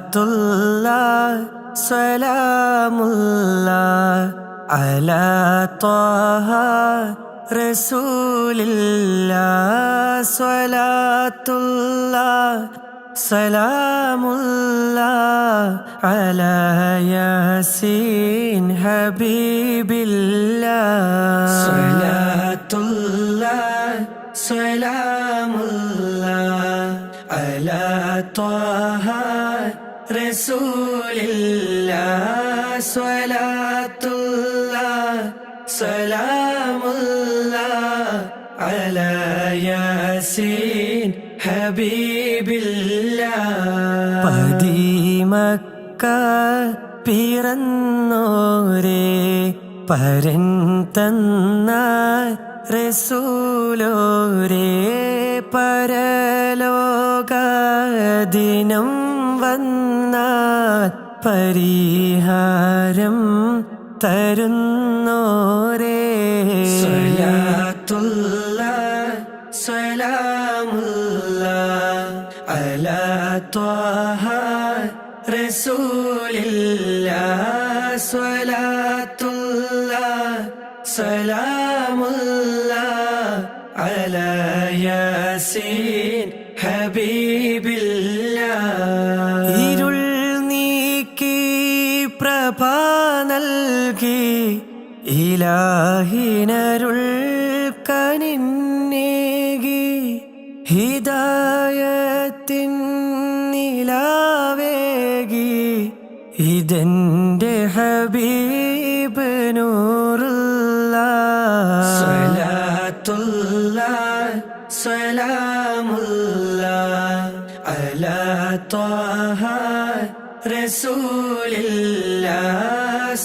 സ്വലാത്തുല്ലാഹ് സലാമുല്ലാഹ് അലാ ത്വാഹ റസൂലില്ലാഹ് സ്വലാത്തുല്ലാഹ് സലാമുല്ലാഹ് അലാ യാസീൻ ഹബീബില്ലാഹ് സ്വലാത്തുല്ലാഹ് സലാമുല്ലാഹ് അലാ ത്വാഹ റസൂലില്ലാഹ് സ്വലാത്തുല്ലാഹ് സലാമുല്ലാഹ് അലാ യാസീൻ ഹബീബില്ലാഹ് പതിമക്ക പിറന്നോരേ പരൻ തന്ന റസൂലോരേ പരലോകദിനം വന്നാൽ പരിഹാരം തരുന്നോരേ സ്വലാത്തുല്ലാഹ് സലാമുല്ലാഹ് അലാ ത്വാഹ റസൂലില്ലാഹ് സ്വലാത്തുല്ലാഹ് സലാമുല്ലാഹ് അലാ യാസീൻ ഹബീബില്ലാഹ് ഇരുൾ നീക്കി പ്രഭ നൽകി ഇലാഹിനരുൾ കനിന്നേകി ഹിദായത്തിൻ നിലാവേകി ഇതെന്റെ ഹബീബ് നൂറുല്ലാഹ് സ്വലാത്തുല്ലാഹ് സലാമുല്ലാഹ് അലാ ത്വാഹ റസൂലില്ലാഹ്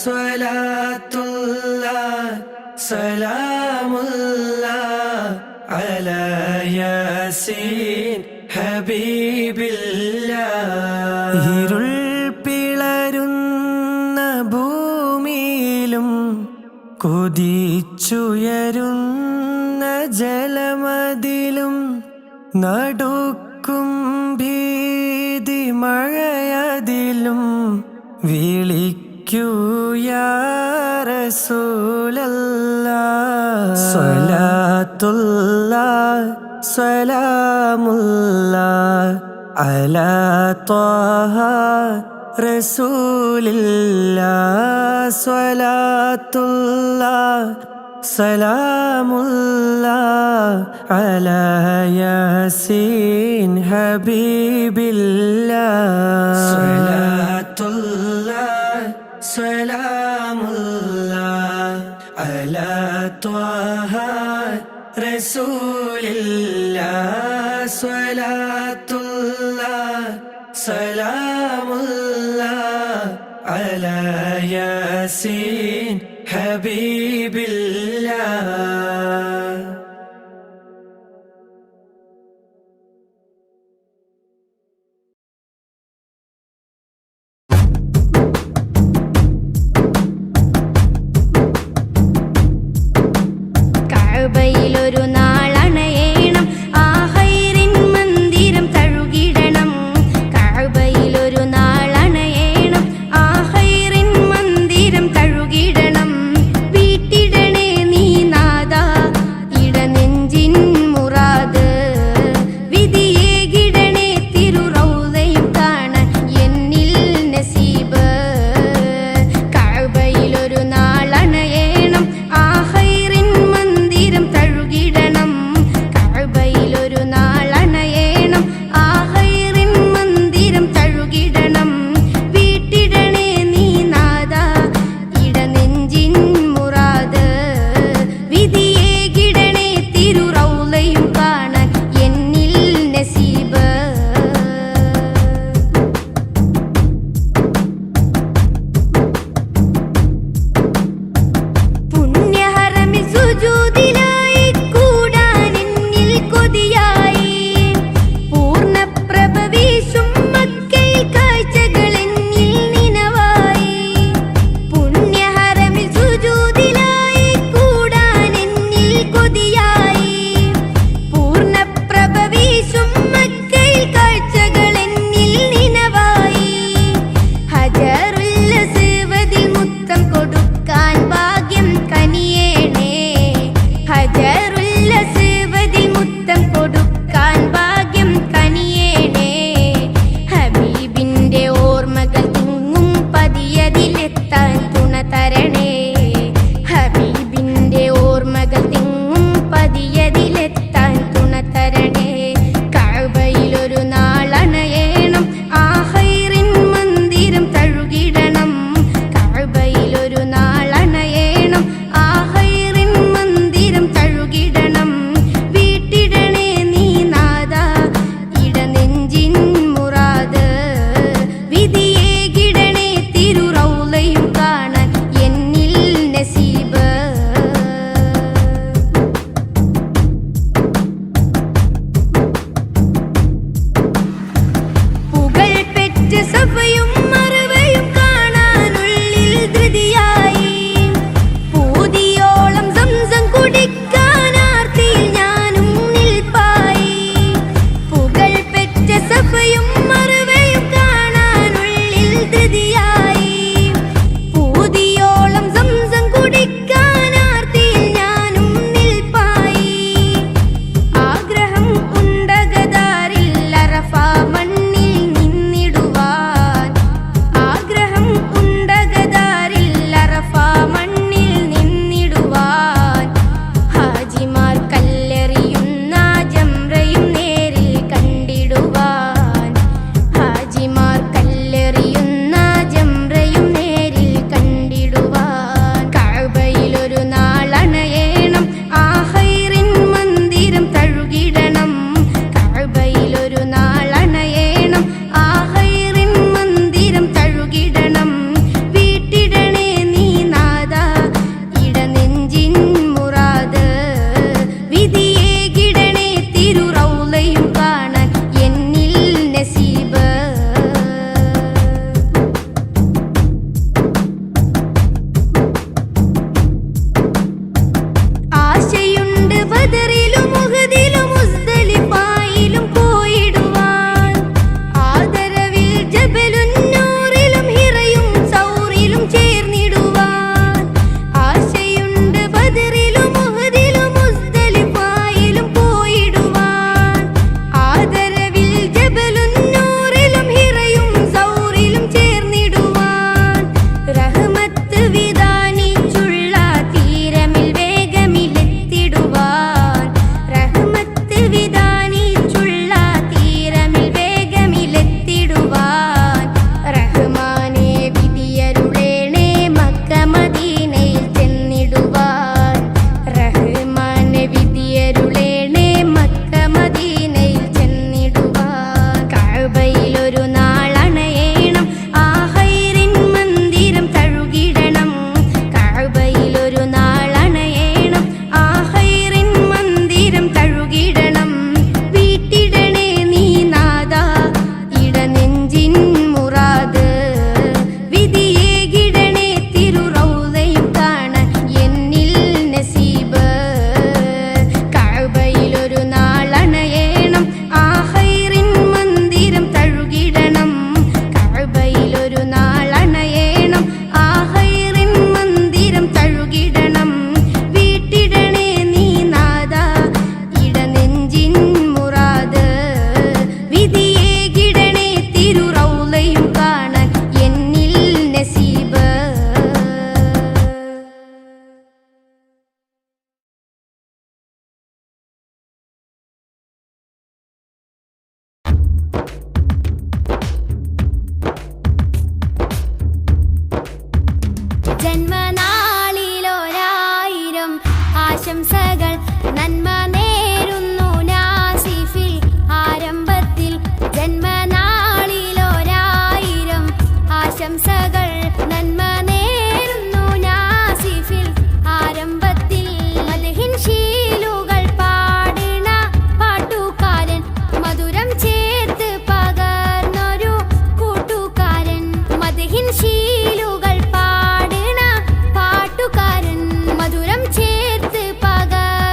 സ്വലാത്തുല്ലാഹ് സലാമുല്ലാഹ് അലാ യാസീൻ ഹബീബില്ലാഹ്. ഇരുൾ പിളരുന്ന ഭൂമിയിലും കുതിച്ചുയരുന്ന ജലമതിലും നടുക്കും ഭീതി മഴയതിലും വിളിക്കൂ യാ റസൂലല്ലാഹ് സ്വലാത്തുല്ലാഹ് സലാമുല്ലാഹ് അലാ ത്വാഹ റസൂലില്ലാഹ് സ്വലാത്തുല്ലാഹ് സലാമുല്ലാഹ് അലാ യാസീൻ ഹബീബില്ലാഹ്. സ്വലാത്തുല്ലാഹ് സലാമുല്ലാഹ് അലാ ത്വാഹ റസൂലില്ലാഹ് സ്വലാത്തുല്ലാഹ് സലാമുല്ലാഹ് അലാ യാസീൻ ഹബീബില്ലാഹ്. കഅബയിലൊരു നാളണയേണം ആ ഹൈറിൻ മന്ദിരം തഴുകിടണം. കഅബയിലൊരു നാളണയേണം ആ ഹൈറിൻ മന്ദിരം തഴുകിടണം. വീട്ടിടണേ നീ നാദാ ജന്മനാളിലൊരായിരം ആശംസകൾ നന്മ നേരുന്നു നാസിഫിൽ ആരംഭത്തിൽ ജന്മനാളിലൊരായിരം ആശംസകൾ നന്മ നേരുന്നു നാസിഫിൽ ആരംഭത്തിൽ മദ്ഹിൻ ശീലുകൾ പാടുന്ന പാട്ടുകാരൻ മധുരം ചേർത്ത് പകർന്നൊരു കൂട്ടുകാരൻ മദ്ഹിൻ ശീലുകൾ പാടുന്ന പാട്ടുകാരൻ മധുരം ചേർത്ത് പകർന്നൊരു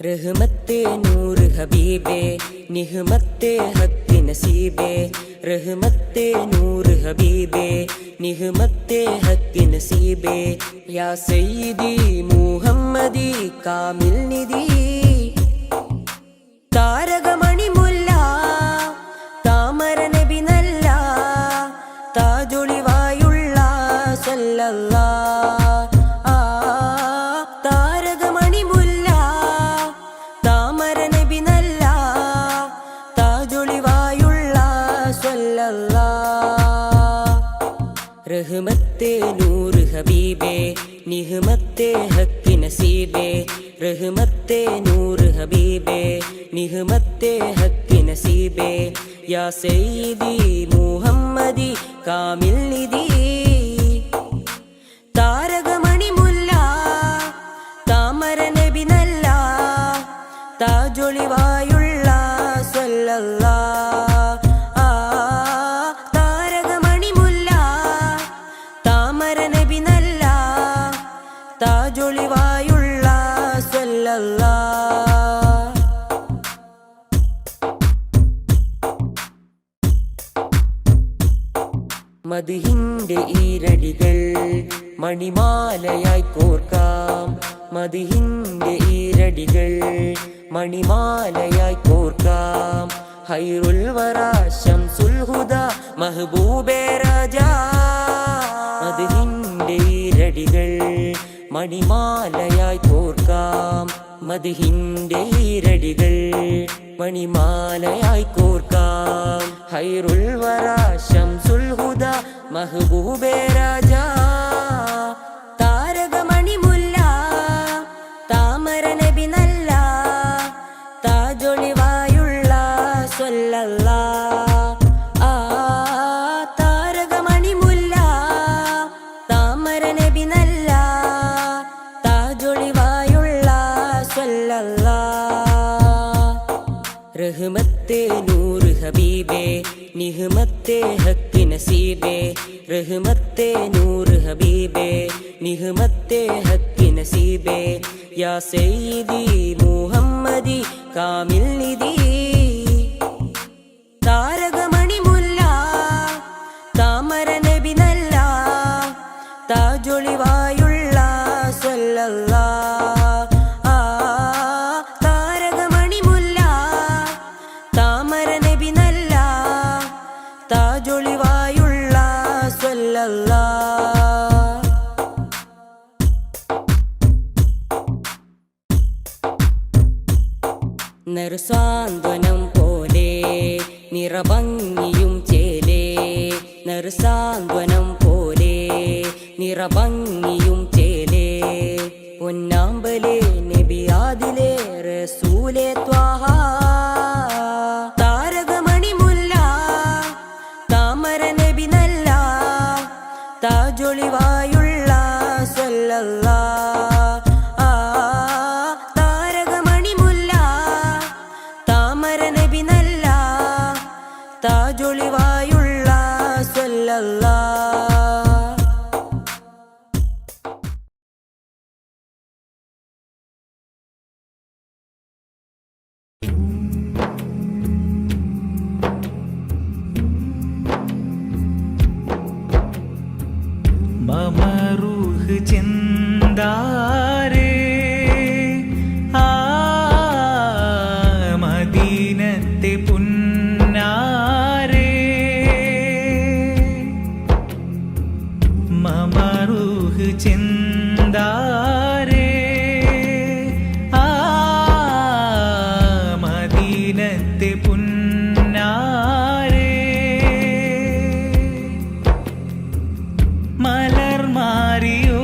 റഹ്മത്തെ നൂർ ഹബീബേ നിഹ്മത്തെ ഹക്ക് നസീബേ റഹ്മത്തെ നൂർ ഹബീബേ നിഹ്മത്തെ ഹക്ക് നസീബേ യാ സയ്യിദി മുഹമ്മദി കാമിൽ നിധി താരകമണി മുല്ല താമര നബി നല്ല താജൊളിവായുള്ള സല്ലല്ലാഹ് താരകമണി മുല്ല താമര നബി നല്ല താജൊളിവായുള്ള സല്ലല്ലാഹ് റഹ്മത്തെ നൂർ ഹബീബേ നിഹ്മത്തെ ഹക്ക് നസീബേ റഹ്മത്തെ നൂർ ഹബീബേ നിഹ്മത്തെ ഹക്ക് നസീബേ യാ സയ്യിദി മുഹമ്മദി കാമിൽ നിധി താരകമണി മുല്ല താമര നബി നല്ല താജൊളിവായുള്ള സല്ലല്ലാഹ് താരകമണി മുല്ല താമര നബി നല്ല താജൊളിവായുള്ള സല്ലല്ലാഹ് മദ്ഹിന്റെ ഈരടികൾ മണിമാലയായി കോർക്കാം മദ്ഹിന്റെ ഈരടികൾ മണിമാലയായി കോർക്കാം ഹൈറുൽ വറാ ശംസുൽ ഹുദാ മഹബൂബേ രാജാ മദ്ഹിന്റെ ഈരടികൾ മണിമാലയായി കോർക്കാം മദ്ഹിന്റെ ഈരടികൾ മണിമാലയായി കോർക്കാം ഹൈറുൽ വറാ ശംസുൽ ഹുദാ മഹബൂബേ രാജാ താരകമണി മുല്ല താമര നബി നല്ല താജൊളിവായുള്ള സല്ലല്ലാഹ് താരകമണി മുല്ല താമര നബി നല്ല താജൊളിവായുള്ള സല്ലല്ലാഹ് റഹ്മത്തെ നൂർ ഹബീബേ നിഹ്മത്തെ ഹക്ക് നസീബേ റഹ്മത്തെ നൂർ ഹബീബേ നിഹ്മത്തെ ഹക്ക് നസീബേ യാ സയ്യിദി മുഹമ്മദി കാമിൽ നിധി താരകമണി മുല്ല താമര നബി നല്ല താജൊളിവായുള്ള സല്ലല്ലാഹ് താരകമണി മുല്ല താമര നബി നല്ല താജൊളിവായുള്ള സല്ലല്ലാഹ് നറുസാന്ത്വനം പോലെ നിറഭംഗിയും ചേലേ നറുസാന്ത്വനം പോലെ നിറഭംഗിയും ചേലേ പൊന്നാമ്പലേ നബിയാദിലേ റസൂലേ ത്വാഹ താരകമണി മുല്ല താമര നബി നല്ല താജൊളിവായുള്ള സല്ലല്ലാഹ് താരകമണി മുല്ല താമര നബി നല്ല താജൊളിവായുള്ള സല്ലല്ലാഹ് മമറൂഹ് ചെന്താരേ മദീനത്തെ പുന്നാരേ മമറൂഹ് ചെന്താരേ മദീനത്തെ പുന്നാരേ മലർമാരിയോ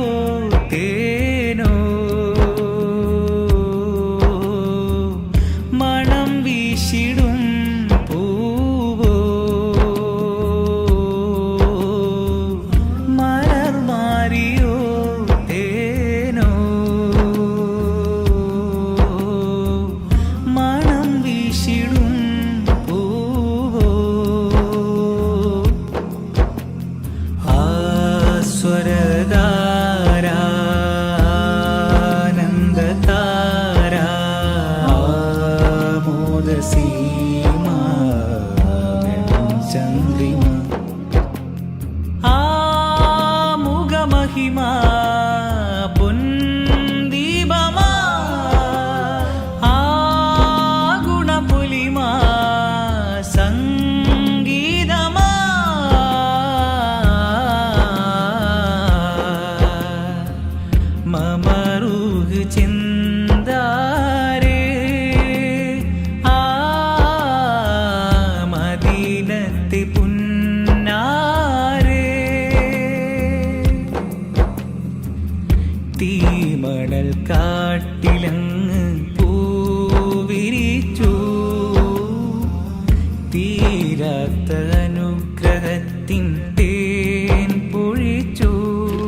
തീരാത്ത അനുഗ്രഹത്തിൻ തേൻ പൊഴിച്ചു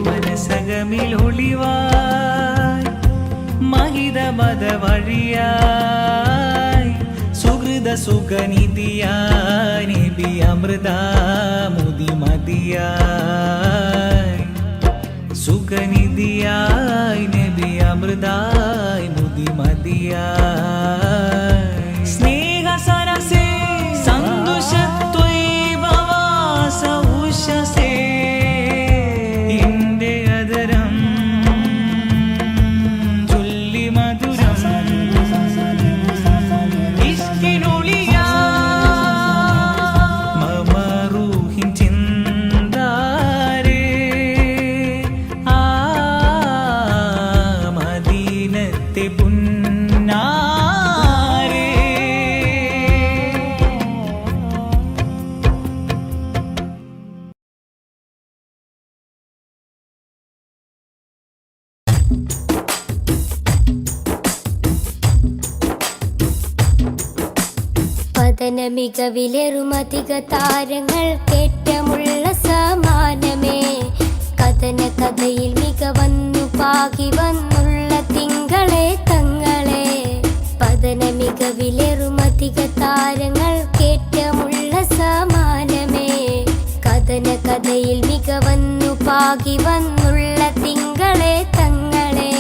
മനസകമിൽ ഒളിവായി മഹിത മത വഴിയായി സുഹൃത സുഖനിധിയായി നബി അമൃത മുതിമതിയായി സുഖനിധിയായി നബി അമൃതായി മുതിമതിയായി സ്നേഹ സരസേ സന്തോഷത്വൈവവാസ ഉഷസേ ഇന്റെ അതരം ചൊല്ലി മധുരം ഇഷ്കിനൊളിയാ മമറൂഹിൻ ചിന്താരേ ആ മദീനത്തെ പുന്നാരേ പതന മികവിലേറുമധിക താരങ്ങൾ കേറ്റമുള്ള സമാനമേ കഥന കഥയിൽ മികവന്നു പാകി വന്നുള്ള തിങ്കളെ തങ്ങളെ പതന മികവിലേറുമധിക താരങ്ങൾ കേറ്റമുള്ള സമാനമേ കഥന കഥയിൽ മികവന്നു പാകി വന്നുള്ള തിങ്കളെ തങ്ങളെ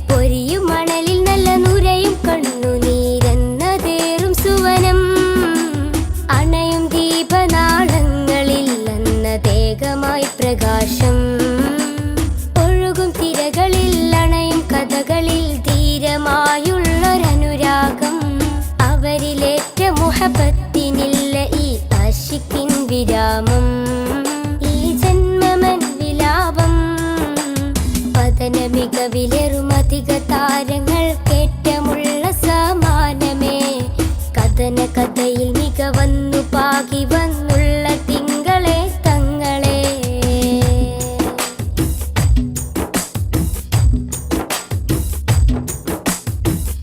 പൊരിയും മണലിൽ നല്ല നുരയും കണ്ണുനീരെന്നതേറും സുവനം അണയും ദീപനാളങ്ങളിൽ അന്നതേകമായി പ്രകാശം ഒഴുകും തിരകളിൽ അണയും കഥകളിൽ ധീരമായുള്ളൊരനുരാഗം അവരിലേറ്റ മുഹബത്തിനില്ല ഈ ആശിക്കിൻ വിരാമം ഈ ജന്മമൻ വിലാപം പതന മികവിലേറുമധിക താരങ്ങൾ കേറ്റമുള്ള സമാനമേ കഥന കഥയിൽ മികവന്നു പാകി വന്നുള്ള തിങ്കളെ തങ്ങളെ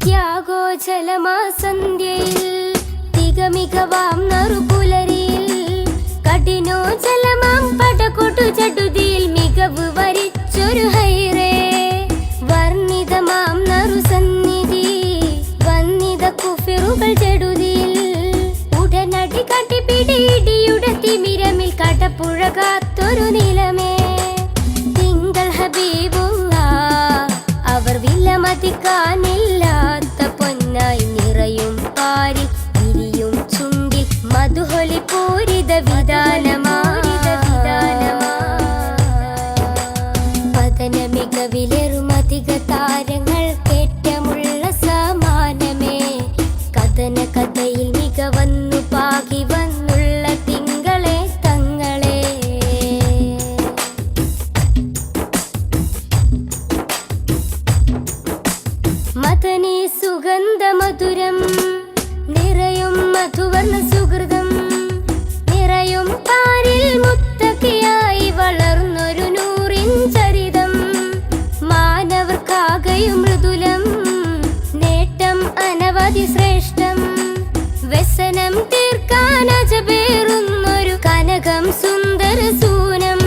ത്യാഗോജലമാ സന്ധ്യയിൽ തികമികവാം നറുപുലരിയിൽ കഠിനോജലമാം പടകൊട്ടു ചടുതിയിൽ മികവ് വരിച്ചൊരു ഹൈറേ വർണ്ണിതമാം നറുസന്നിധി വന്നിത കുഫിറുകൾ ചെടുതിയിൽ ഉടനടി കട്ടിപ്പിടിയിടിയുടെ തിമിരമിൽ കടപ്പുഴ കാത്തൊരു നിലമേ തിങ്കൾ ഹബീബുള്ള അവർ വിലമതിക്കാനില്ലാത്ത പൊന്നായി നിറയും പാരിൽ ഇരിയും ചുണ്ടിൽ മധുഹൊലി പൂരിത വിധാനമാ പതന മികവിലേറുമധിക താരങ്ങൾ കേറ്റമുള്ള സമാനമേ കഥന കഥയിൽ മികവന്നു പാകി വന്നുള്ള തിങ്കളെ തങ്ങളെ മദനീ സുഗന്ധ മധുരം നിറയും മധുവർണ്ണ സുഹൃതം നിറയും പാരിൽ മുത്തക്കിയായി വളർന്നൊരു നൂറിൻ ചരിതം മാനവർക്കാകയും മൃദുലം നേട്ടം അനവധി ശ്രേഷ്ഠം വ്യസനം തീർക്കാൻ അജബേറുന്നൊരു കനകം സുന്ദര സൂനം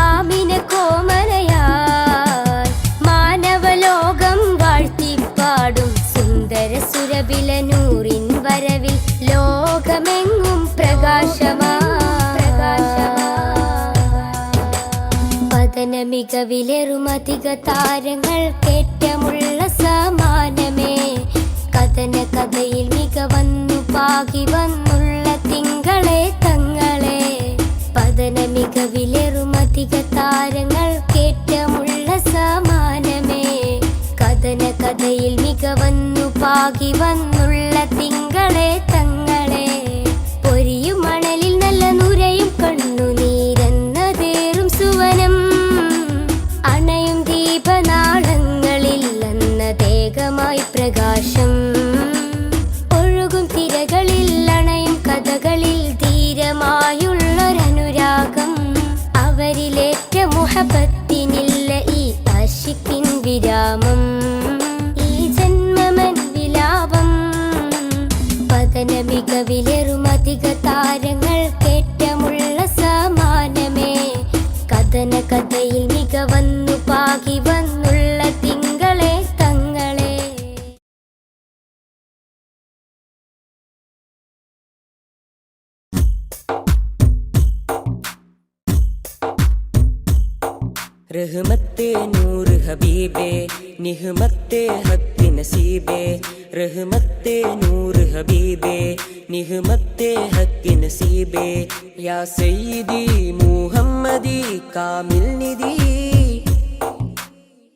ആമിന കോമലയായി മാനവലോകം വാഴ്ത്തിപ്പാടും സുന്ദര സുരബില നൂറിൻ വരവിൽ ലോകമെങ്ങും പ്രകാശമാ പതന മികവിലേറുമധിക താരങ്ങൾ കേറ്റമുള്ള സമാനമേ കഥന കഥയിൽ മികവന്നു പാകി വന്നുള്ള തിങ്കളെ തങ്ങളെ പതന മികവിലേറുമധിക താരങ്ങൾ കേറ്റമുള്ള സമാനമേ കഥന കഥയിൽ മികവന്നു പാകി വന്നുള്ള തിങ്കളെ തങ്ങളെ പൊരിയും മണലിൽ നല്ല നുരയും കണ്ണുനീരെന്നതേറും സുവനം അണയും ദീപനാളങ്ങളിൽ അന്നതേകമായി പ്രകാശം ഒഴുകും തിരകളിൽ അണയും കഥകളിൽ ധീരമായുള്ളൊരനുരാഗം അവരിലേറ്റ മുഹബത്തിനില്ല ഈ ആശിക്കിൻ വിരാമം ഈ ജന്മമൻ വിലാപം പതന മികവിലേറുമധിക താരങ്ങൾക്കേറ്റമുള്ള സമാനമേ കഥന കഥയിൽ മികവന്നു പാകി വന്നുള്ള തിങ്കളെ തങ്ങളെ. റഹ്മത്തെ നൂറ് ഹബീബേ നിഹ്മത്തെ ഹക്ക് നസീബേ റഹ്മത്തെ നൂറ് ഹബീബേ നിഹ്മത്തെ ഹക്ക് നസീബേ യാ സയ്യിദി മുഹമ്മദി കാമിൽ നിധി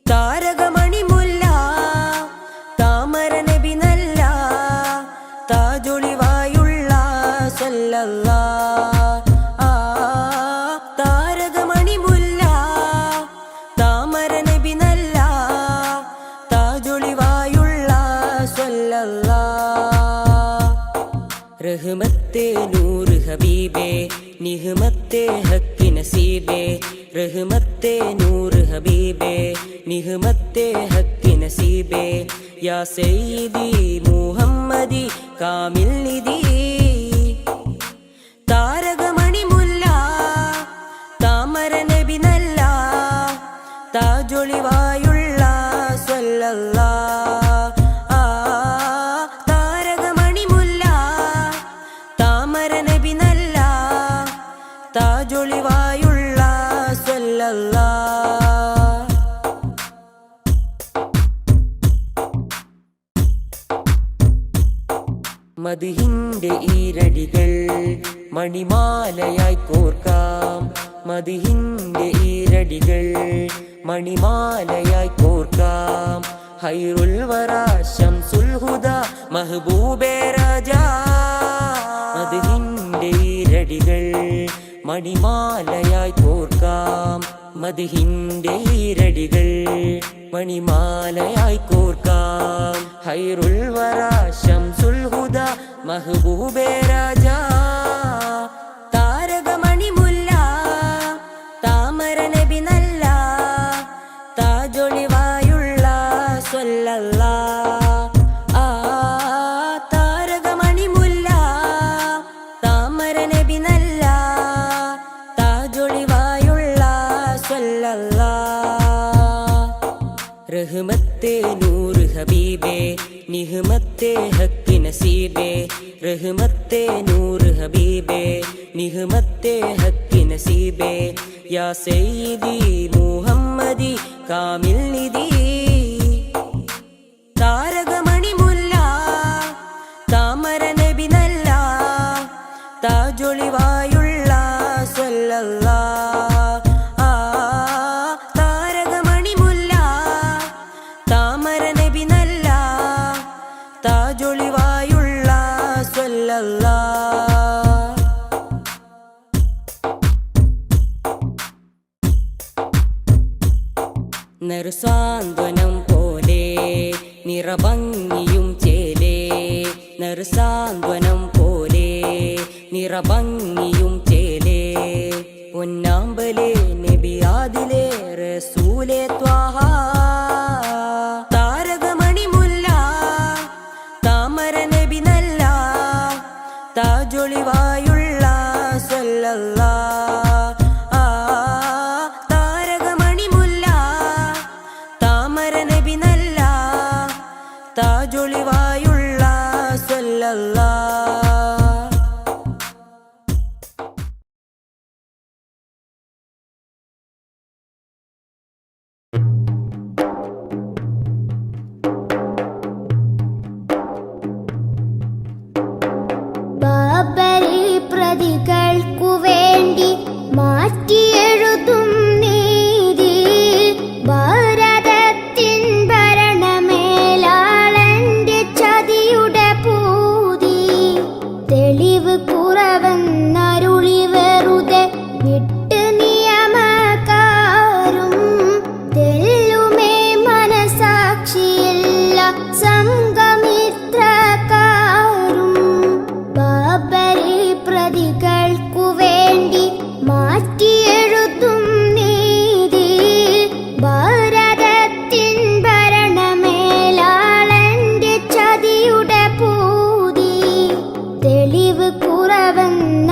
താരകമണി മുല്ല താമര നബി നല്ല താജൊളിവായുള്ള സല്ലല്ലാഹ് റഹ്മത്തെ നൂറ് ഹബീബേ നിഹ്മത്തെ ഹക്ക് നസീബേ റഹ്മത്തെ നൂറ് ഹബീബേ നിഹ്മത്തെ ഹക്ക് നസീബേ യാ സയ്യിദി മുഹമ്മദി കാമിൽ നിധി താരകമണി മുല്ല താമര നബി നല്ല താജൊളിവായുള്ള സല്ലല്ലാഹ് താജൊളിവായുള്ള സല്ലല്ലാഹ്. മദ്ഹിന്റെ ഈരടികൾ മണിമാലയായി കോർക്കാം മദ്ഹിന്റെ ഈരടികൾ മണിമാലയായി കോർക്കാം ഹൈറുൽ വറാ ശംസുൽ ഹുദാ മഹബൂബേ രാജാ മദ്ഹിന്റെ ഈരടികൾ മണിമാലയായി കോർക്കാം മദ്ഹിന്റെ ഈരടികൾ മണിമാലയായി കോർക്കാം ഹൈറുൽ വറാ ശംസുൽ ഹുദാ മഹബൂബേ രാജാ താരകമണി മുല്ല താമര നബി നല്ല താജൊളിവായുള്ള സല്ലല്ലാഹ് താരകമണി മുല്ല താമര നബി നല്ല താജൊളിവായുള്ള സല്ലല്ലാഹ്. റഹ്മത്തെ നൂറ് ഹബീബേ നിഹ്മത്തെ ഹക്ക് നസീബേ റഹ്മത്തെ നൂറ് ഹബീബേ നിഹ്മത്തെ ഹക്ക് നസീബേ യാ സയ്യിദി മുഹമ്മദി കാമിൽ നിധി താരകമണി മുല്ല താമര നബി നല്ല താജൊളിവായുള്ള സല്ലല്ലാഹ് താരകമണി മുല്ല താമര നബി നല്ല താജൊളിവായുള്ള സല്ലല്ലാഹ്. നറുസാന്ത്വനം പോലെ നിറഭംഗിയും ചേലേ നറുസാന്ത്വനം പോലെ നിറഭംഗിയും ചേലേ പൊന്നാമ്പലേ നബിയാദിലേ റസൂലേ ത്വാഹ താരകമണി മുല്ല താമര നബി നല്ല താജൊളിവായുള്ള സല്ലല്ലാഹ് താരകമണി മുല്ല താമര നബി നല്ല താജൊളിവായുള്ള സല്ലല്ലാഹ്. ബാബരി പ്രതികൾക്കു വേണ്ടി മാറ്റിയെഴുതും നീതി ഭാരതത്തിൻ ഭരണമേലാളന്റെ ചതിയുടെ പൂതി തെളിവ് കുറവെന്നരുളി വെറുതെ വിട്ട് നിയമക്കാരും തെല്ലുമേ മനസാക്ഷിയില്ല സംഘമിത്രക്കാരും ബാബരി പ്രതികൾക്കു വേണ്ടി മാറ്റിയെഴുതും നീതി ഭാരതത്തിൻ ഭരണമേലാളന്റെ ചതിയുടെ പൂതി തെളിവ് കുറവെന്ന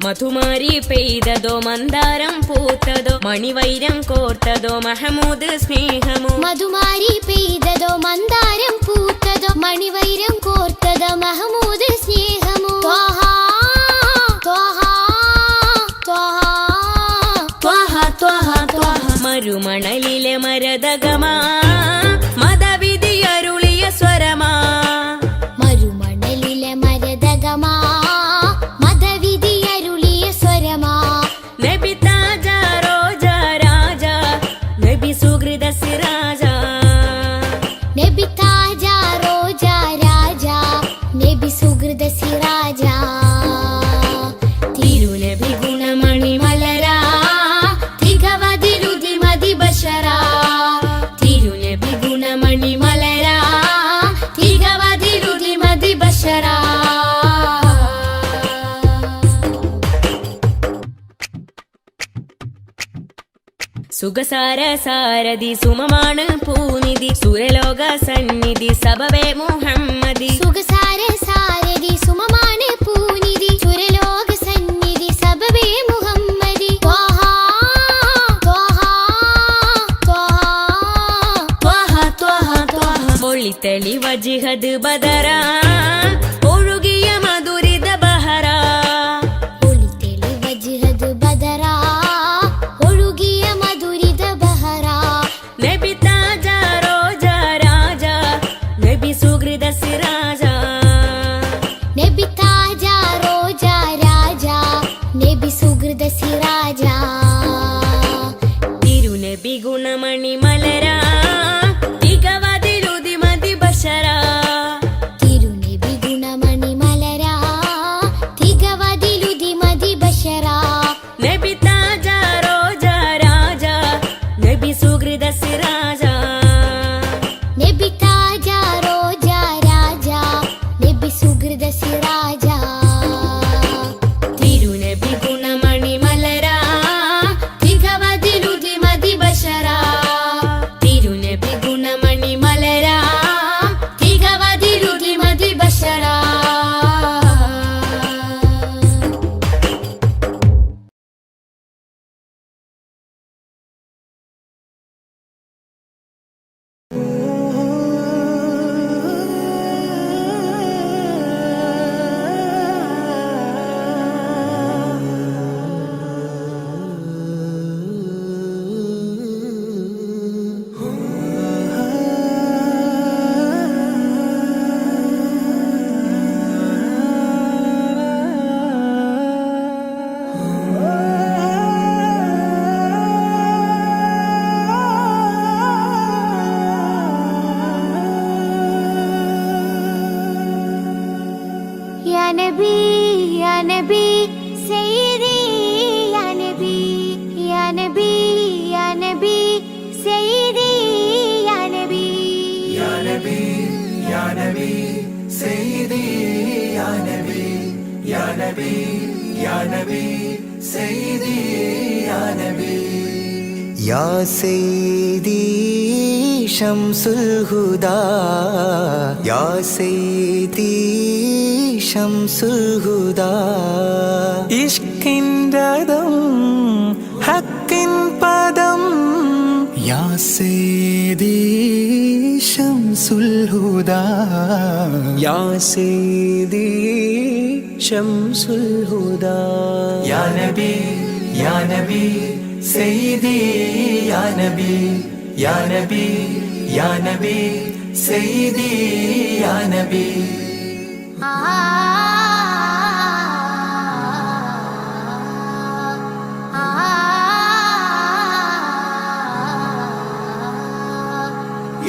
മധുമാരി പെയ്തതോ മന്ദാരം പൂത്തതോ മണിവൈരം കോർത്തതോ മഹമൂദ് സ്നേഹമോ മധുമാരി പെയ്തതോ മന്ദാരം പൂത്തതോ മണിവൈരം കോർത്തതോ മഹമൂദ് സ്നേഹമോ ത്വഹ ത്വഹ ത്വഹ ത്വഹ ത്വഹ ത്വഹ മരുമണലിലെ മരതകമാ മദവിധിയരുളിയ സ്വരമാ മരുമണലിലെ മരതകമാ മദവിധിയരുളിയ സ്വരമാ നബി താജ റോജ രാജ നബി സുഹൃദ സിരാജ നബി താജ റോജ രാജ നബി സുഹൃദ സിരാജ തിരുനബി ഗുണമണി മലരാ തികവതിരുതി മതി ബശരാ തിരുനബി ഗുണമണി മലരാ തികവതിരുതി മതി ബശരാ സുഖസാര സാരഥി സുമമാണ് പൂനിധി സുരലോക സന്നിധി സബവേ മുഹമ്മദി സുഖസാര സാരഥി സുമമാണ് പൂനിധി സുരലോക സന്നിധി സബബേ മുഹമ്മദി ത്വഹ ത്വഹ ത്വഹ ത്വഹ ത്വഹ ത്വഹ പൊളിത്തളി വജിഹദ് ബദറാ ഒഴുകിയ മധുരിത ബഹറാ ഒളിതെളി വജ്ഹദ് ബദറാ ഒഴുകിയ മധുരിത ബഹറാ നബി താജ റോജ രാജ നബി സുഹൃദ സിരാജ നബി താജ റോജ രാജ നബി സുഹൃദ സിരാജ തിരുനബി ഗുണമണി മലരാ തികവതിരുതി മതി ബശരാ തിരുനബി ഗുണമണി മലരാ തികവതിലുതി മതി ബശറാ നബി താജ റോജ രാജ നബി സുഹൃദ സിരാജ നബി താജ റോജ രാജ നബി സുഹൃദ സിരാജ തിരുനബി ഗുണമണി മലരാ തികവതിരുതി മതി ബശരാ തിരുനബി ഗുണമണി മലരാ തികവതിരുതി മതി ബശരാ യാ നബി യാ നബി സയ്യിദി യാ നബി യാ നബി യാ നബി സയ്യിദി യാ നബി യാ നബി യാ നബി സയ്യിദി യാ നബി യാ നബി യാ നബി സയ്യിദി യാ നബി യാ സയ്യിദി ശംസുൽ ഹുദാ യാ സയ്യിദി ശംസുൽ ഹുദാ ഇഷ്കിൻറതം ഹക്കിൻ പദം യാ സയ്യിദി ശംസുൽ ഹുദാ യാ സയ്യിദി ശംസുൽ ഹുദാ യാ നബി യാ നബി സയ്യിദി യാ നബി യാ നബി യാ നബി സയ്യിദി യാ നബി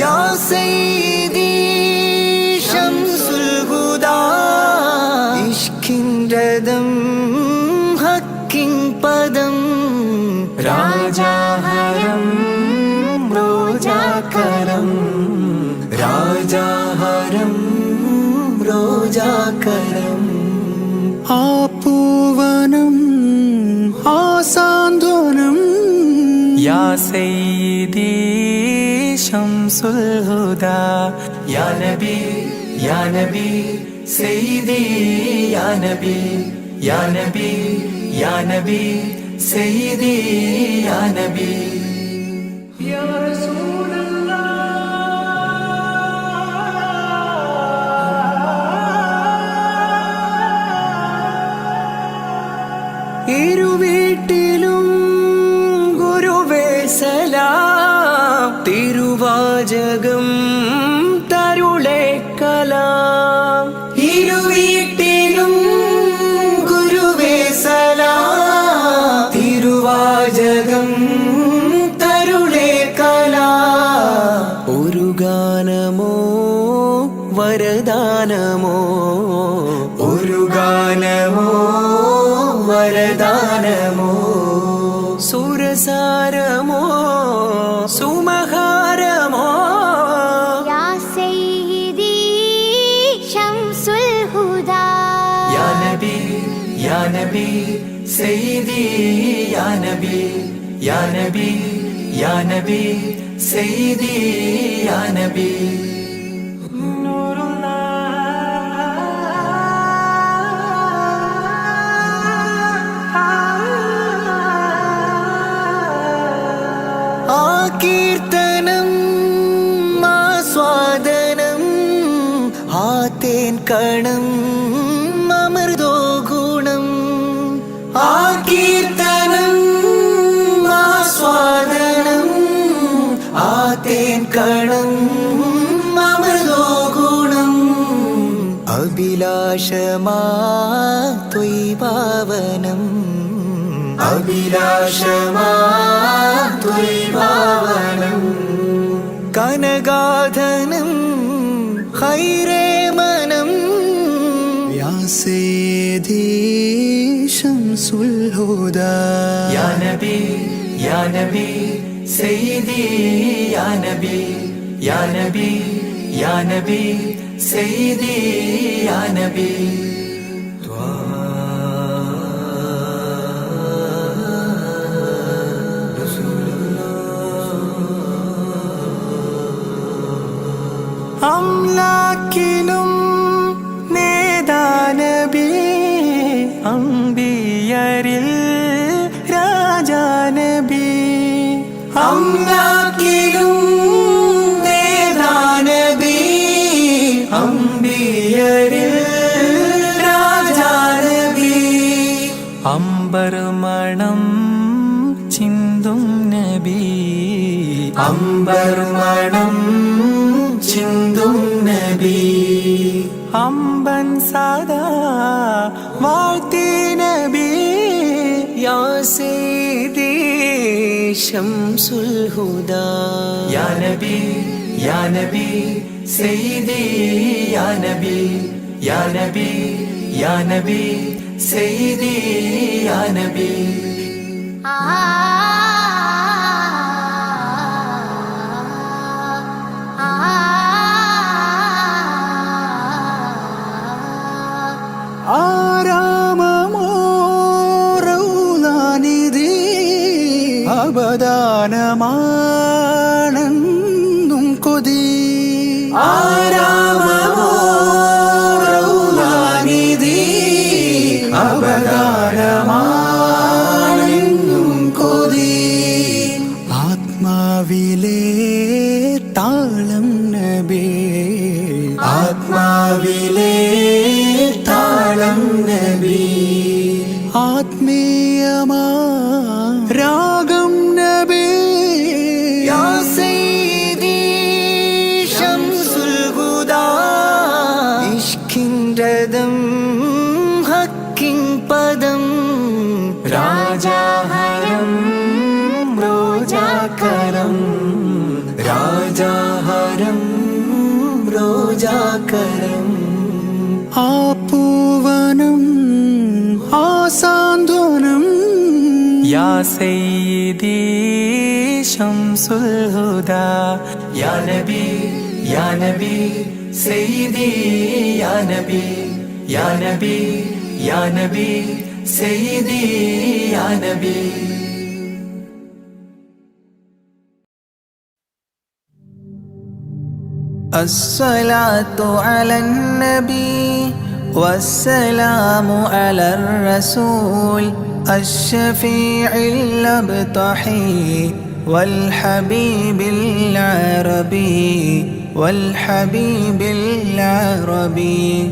യാ സയ്യിദി ശംസുൽ ഹുദാ ഇഷ്കിൻറതം ഹക്കിൻ പദം രാജാഹരം റോജാകരം രാജാഹരം റോജാകരം ആ പൂവനം ആ സാന്ത്വനം യാ സയ്യിദി ശംസുൽ ഹുദാ യാ നബി യാ നബി സയ്യിദി യാ നബി या नबी या नबी सय्यदी या नबी या रसूल अल्लाह ഇരുവീട്ടിലും ഗുരുവേ സലാം തിരുവാചകം തരുളേ കലാം ഇരുവീട്ടിലും ഗുരുവേ സലാം തിരുവാചകം തരുളേ കലാം ഒരു ഗാനമോ വരദാനമോ ഒരു ഗാനമോ വരദാനമോ സുരസാരമോ സുമഹാരമോ യാ സയ്യിദി ശംസുൽ ഹുദാ या नबी सय्यदी या नबी या नबी या नबी सय्यदी या नबी കീർത്തനം ആസ്വാദനം ആതേൻ കണം അമൃതോ ഗുണം ആ കീർത്തനം ആസ്വാദനം ആതേൻ കണം അമൃതോ ഗുണം അഭിലാഷമാ ത്വൈഭാവനം അഭിലാഷമാ ത്വൈഭാവനം കനകാധനം ഖൈരേ മനം യാ സയ്യിദി ശംസുൽ ഹുദാ या नबी सय्यदी या नबी या नबी या नबी सय्यदी या नबी അംലാക്കിലും നേദാനബി അംബിയരിൽ രാജാനബി അംലാക്കിലും നേദാനബി അംബിയരിൽ രാജാനബി അംബർ മണം ചിന്തും നബി അംബർ മണം ചിന്തും നബി അമ്പൻ സദാ വാഴ്ത്തി നബി യാ സയ്യിദി ശംസുൽ ഹുദാ या नबी सय्यदी या नबी या नबी या नबी सय्यदी या नबी ആരാമമോ റൗലാനിധി അബദാനമാണെന്നും കൊതി ആരാമമോ റൗലാനിധി അബദാനമാണെന്നും കൊതി ആത്മാവിലെ താളം നബി ആത്മാവിലെ താളം നബി ആത്മീയമാ രാഗം നബി യാ സയ്യിദി ശംസുൽ ഹുദാ ഇഷ്കിൻ രഥം ഹക്കിൻ പദം രാജാഹരം റോജാകരം രാജാഹരം റോജാകരം ആ പൂവനം ആ സാന്ത്വനം യാ സയ്യിദി ശംസുൽ ഹുദാ या नबी सय्यदी या नबी या नबी या नबी सय्यदी या नबी الصلاة على النبي والسلام على الرسول الشفيع الأبطحي والحبيب العربي والحبيب العربي.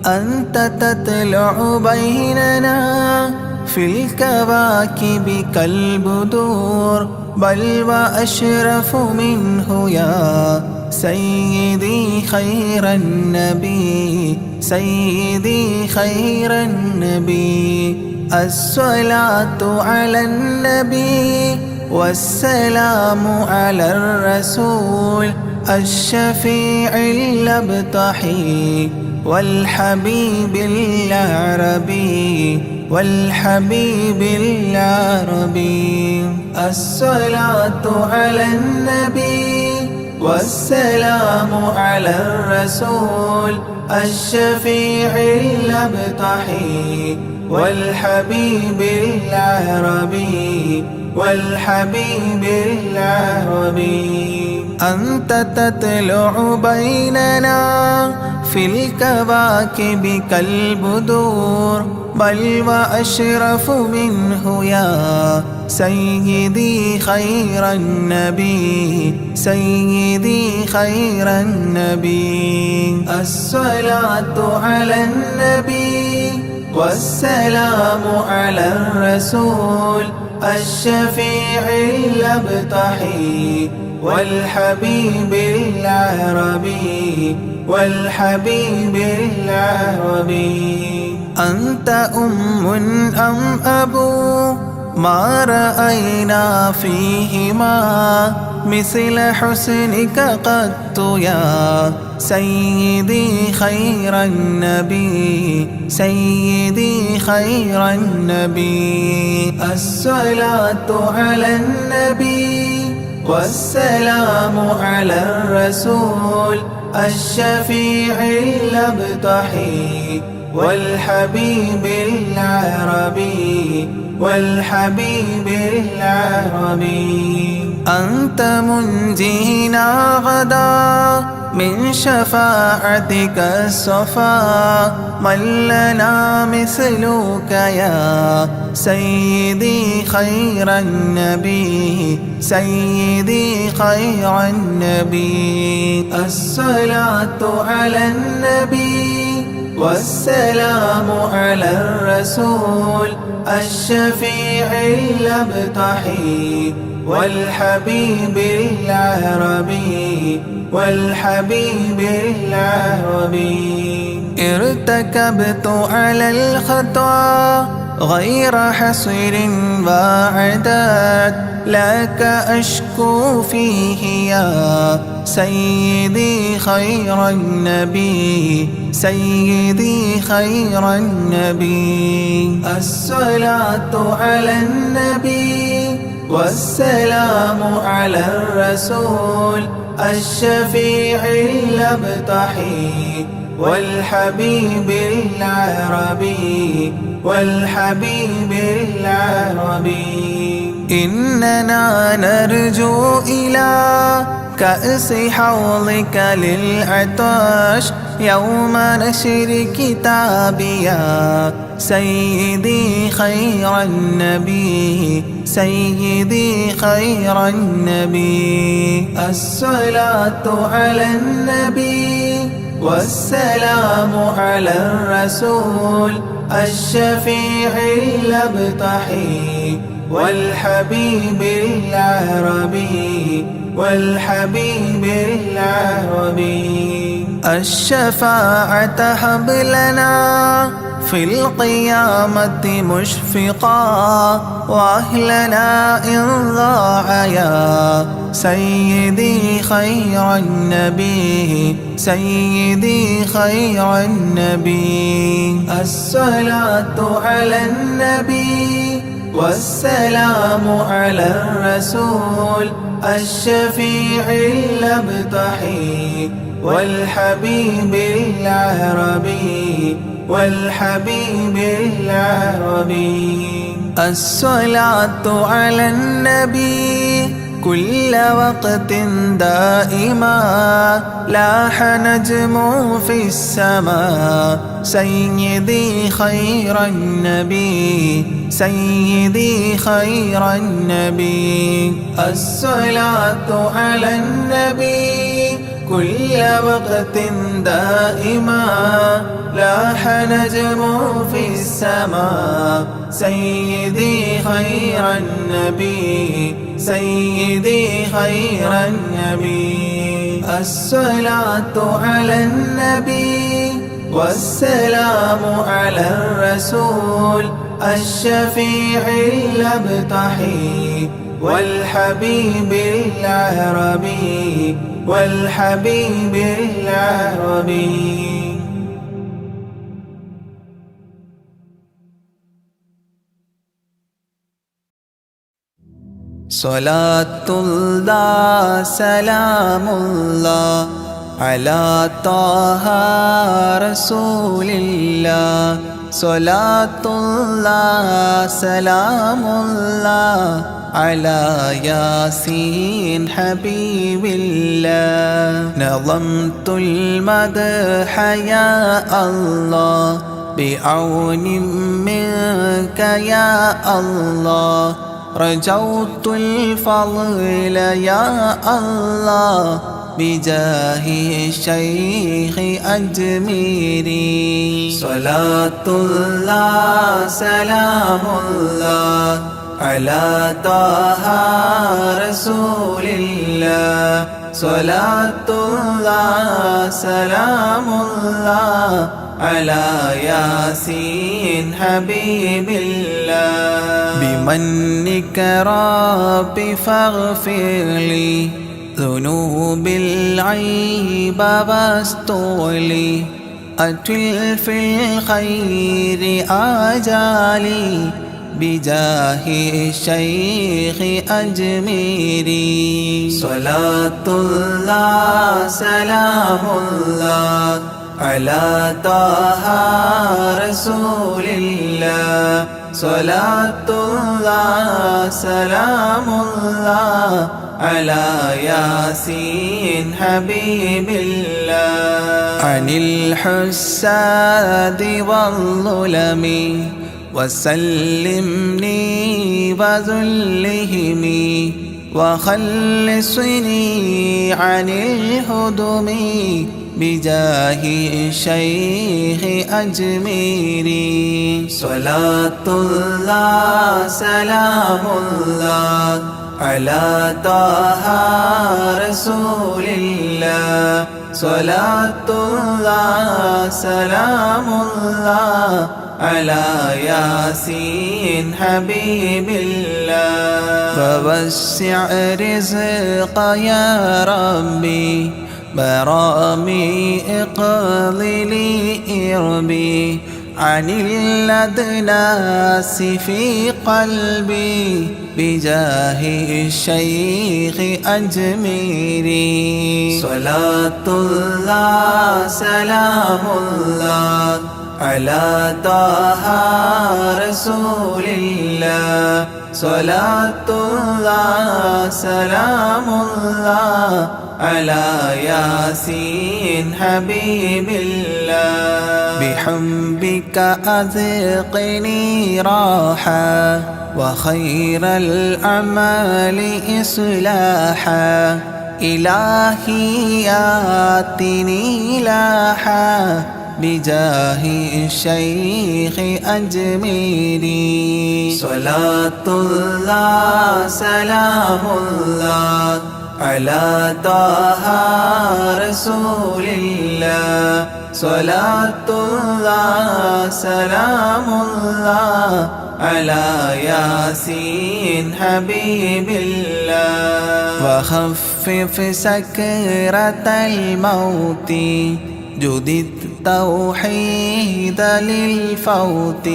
أنت تطلع بيننا في الكواكب كالبدور، بل وأشرف منه يا سيدي خير النبي سيدي خير النبي. الصلاة على النبي والسلام على الرسول الشفيع الأبطحي والحبيب العربي والحبيب العربي. الصلاة على النبي والسلام على الرسول الشفيع الأبطحي والحبيب العربي والحبيب العربي. أنت تطلع بيننا في الكواكب كالبدور، بل وأشرف منه يا سيدي خير النبي سيدي خير النبي. الصلاة على النبي والسلام على الرسول الشفيع الأبطحي والحبيب العربي والحبيب العربي. أنت أم أم أبو ما رأينا فيهما مثل حسنك قط يا سيدي خير النبي سيدي خير النبي. الصلاة على النبي والسلام على الرسول الشفيع الأبطحي والحبيب العربي والحبيب العربي. أنت منجينا غدا من شفاعتك الصفا، من لنا مثلك يا سيدي خير النبي سيدي خير النبي. الصلاة على النبي والسلام على الرسول الشفيع الأبطحي والحبيب العربي والحبيب العربي. ارتكبت على الخطا غير حصير وعداد، لك أشكو فيه يا سيدي خير النبي سيدي خير النبي. الصلاة على النبي والسلام على الرسول الشفيع الأبطحي والحبيب العربي والحبيب العربي. إننا نرجو إلى كأس حوضك للعطاش يوم نشر كتابي يا سيدي خير النبي سيدي خير النبي. الصلاة على النبي والسلام على الرسول الشفيع الأبطحي والحبيب العربي والحبيب العربي. الشفاعة هب لنا في القيامة مشفقا، وأهلنا إن ضاع يا سيدي خير النبي سيدي خير النبي. الصلاة على النبي والسلام على الرسول الشفيع الأبطحي والحبيب العربي والحبيب العربي. الصلاة على النبي كل وقت دائما لاح نجم في السماء سيدي خير النبي سيدي خير النبي الصلاة على النبي كل وقت دائما لاح نجم في السماء سيدي خير النبي سيدي خير النبي الصلاة على النبي والسلام على الرسول الشفيع الأبطحي والحبيب العربي والحبيب العربي. صلاة الله سلام الله على طه رسول الله صلاة الله سلام الله على ياسين حبيب الله نظمت المدح يا الله بعون منك يا الله رجوت الفضل يا الله بجاه الشيخ أجميري صلاة الله سلام الله على طه رسول الله صلاة الله سلام الله على ياسين حبيب الله بمنك ربي فاغفر لي ذنوب العيب واستغلي أتل في الخير آجالي بجاه الشيخ أجميري صلاة الله سلام الله على طه رسول الله صلاة الله سلام الله على ياسين حبيب الله عن الحساد والظلم وسلمني وذلهم وخلصني عن الهدم بجاه الشيخ أجميري صلاة الله سلام الله على طه رسول الله صلاة الله سلام الله على ياسين حبيب الله فوسع رزق يا ربي برامي اقضي لي إربي عن الأدناس في قلبي بجاه الشيخ أجميري صلاة الله سلام الله على طه رسول الله صلاة الله سلام الله على ياسين حبيب الله بحبك أذقني راحة وخير الأعمال إصلاحا إلهي آتني لاحا بجاه الشيخ أجميري صلاة الله سلام الله على طه رسول الله صلاة الله سلام الله على ياسين حبيب الله وخفف سكرة الموت جدد التوحيد للفوت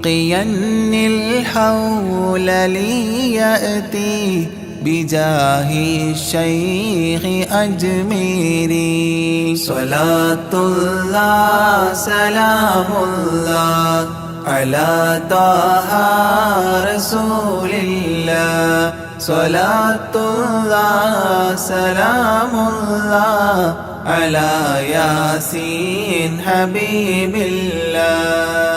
قين الحول لي يأتي بجاه الشيخ أجميري صلاة الله سلام الله على طه رسول الله Salatullah salamullah ala Yasin Habibillah.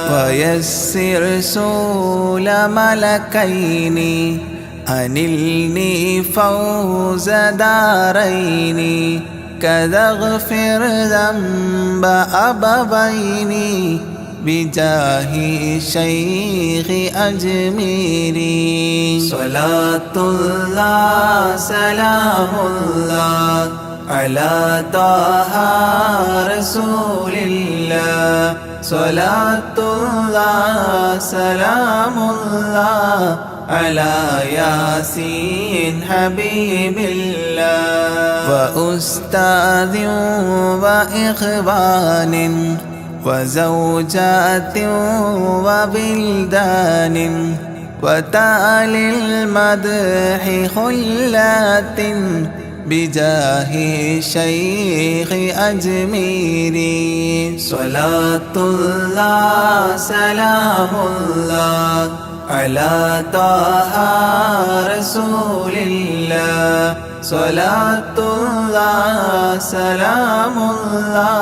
Wa yassir sula malakaini anilni fawza daraini kadha ghfir dhanba abawaini bijahi shaykhi ajmiri. Salatullah salamullah ala taha rasulillah. Salatullah salamullah ala Yasin Habibillah. Wa ustadhin wa ikhwanin wa zawjatin wa bildanin wa ta'lil madhi khullatin bijahi shaykhi ajmiri. Salatullah salamullah ala taha rasulillah. Salatullah salamullah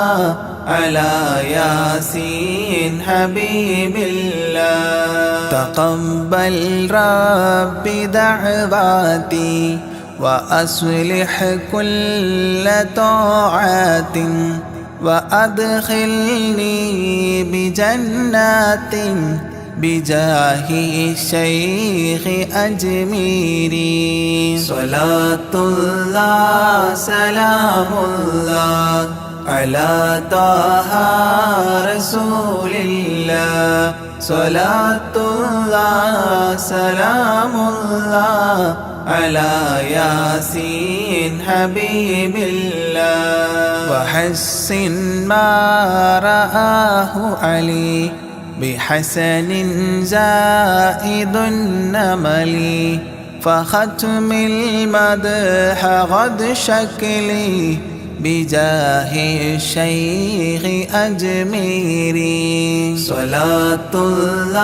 ala Yasin Habibillah. Taqabbal Rabbi da'wati wa aslih kulla ta'atin wa adkhilni bi jannatin bijahi shaykhi ajmiri. Salatullah salamullah ala taha rasulillah. Salatullah salamullah ala Yasin Habibillah. Wa hassin ma ra'ahu Ali bihasanin zaidun namali fakhatmil madha ghad shakli bijahi shaykhi ajmiri. Salatullah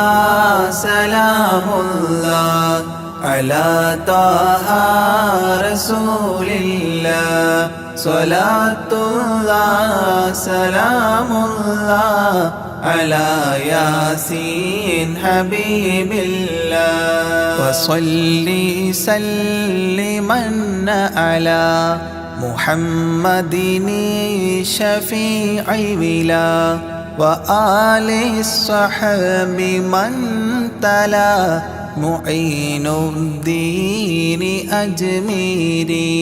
salamullah ala taha rasulillah. Salatullah salamullah ala Yasin Habibillah. Wa salli salliman ala Muhammadin syafi'i bila wa ali sahbi man tala mu'inuddin ajmiri.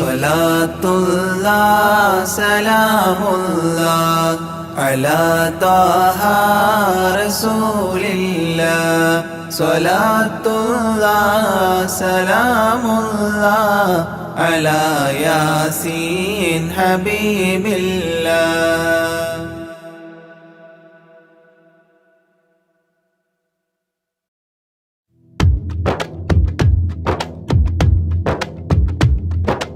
Salatullah salamullah ala taha rasulillah. Salatullah salamullah ala Yasin Habibillah.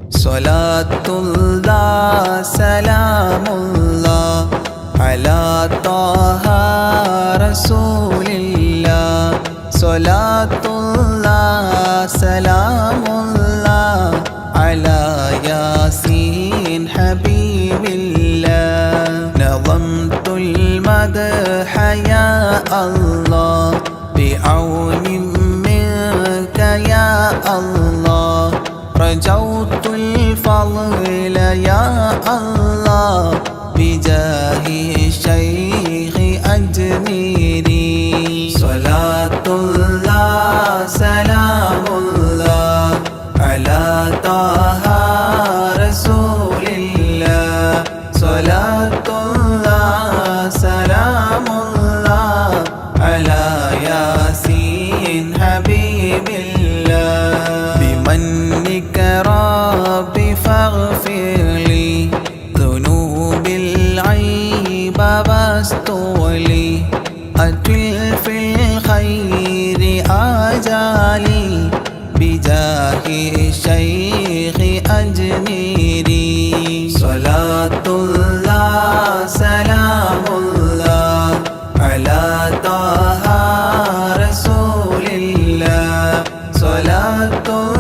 Salatullah salamullah ala taha rasulillah. Salatullah salamullah ala Yasin Habibillah. Nazamtul madha ya Allah bi'aunin minka ya Allah. Rajautul fadla ya Allah bijahi shaykhi ajmiri. Salatullah salamullah ala taha rasulillah. Salatullah salamullah ala Yasin Habibillah. Bimannika Rabbi faghfirli dhunubil aiba wastuli atil fil khairi ajali bijahi shaykhi ajmiri. Salatullah salamullah ala taha rasulillah. Salatullah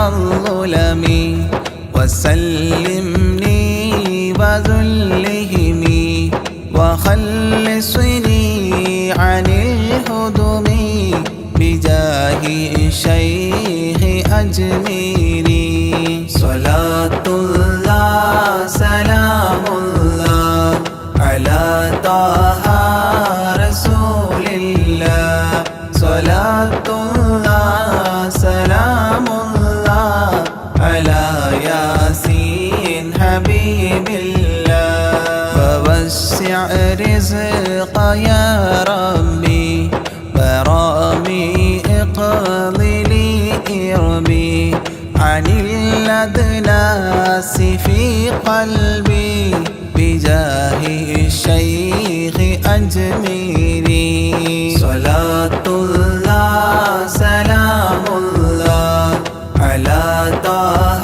الظلم وسلمني وذلهم وخلصني عن الهدم بجاه الشيخ أجميري صلاة الله سلام الله على طه رسول الله صلاة الله سلام الله على ياسين حبيب الله فوسع رزق يا ربي برامي اقض لي إربي عن الأدناس في قلبي بجاه الشيخ أجميري صلاة الله سلام الله على طه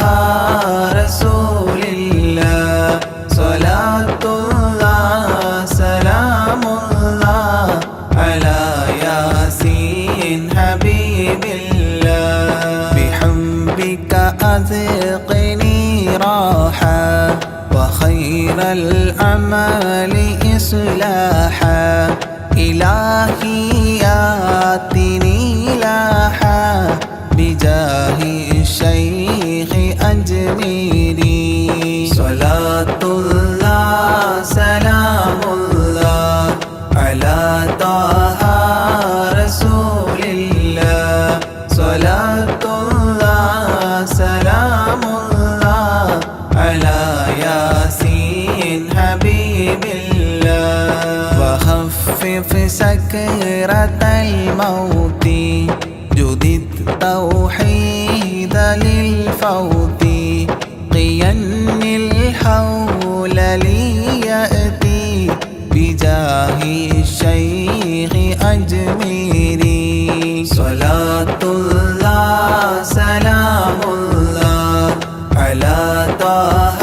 رسول الله صلاة الله سلام الله على ياسين حبيب الله بحبك أذقني راحة وخير الأعمال إصلاحا إلهي آتني لاحا بجاه الشيخ أجميري صلاة الله سلام الله على طه رسول الله صلاة الله سلام الله على ياسين حبيب الله وخفف سكرة الموت جدد توحيد للفوت قين الحول ليأتي بجاه الشيخ أجميري صلاة الله سلام الله على طه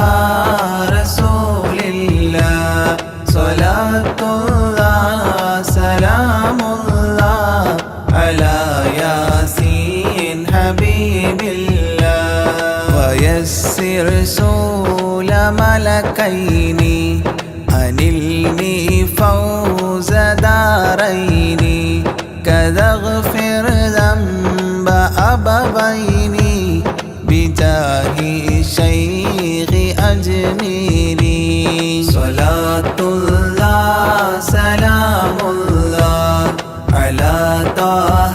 رسول الله صلاة الله سلام الله على ياسين حبيب الله ويسر سول ملكين أنلني فوز دارين كذا اغفر ذنب أبوين بجاه الشيخ أجميري صلاة الله سلام الله على طه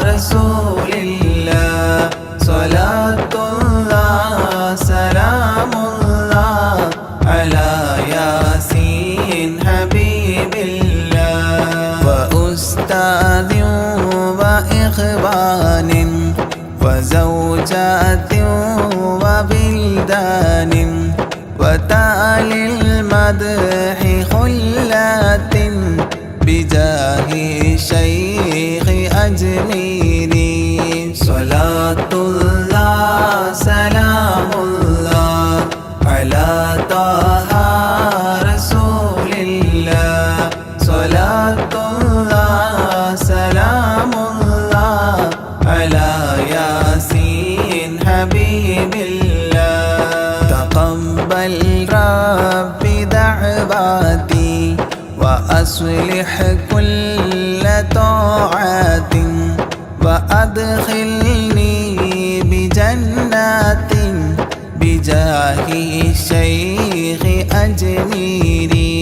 رسول الله صلاة الله سلام الله على ياسين حبيب الله وأستاذ وإخوان وزوجات وبلدان وتالي المدح خلات بجاه الشيخ أجميري صلاة الله سلام الله على طه رسول الله صلاة الله سلام الله على ياسين حبيب الله تقبل ربي دعواتي وأصلح كل طاعات وأدخلني بجنات بجاه الشيخ أجميري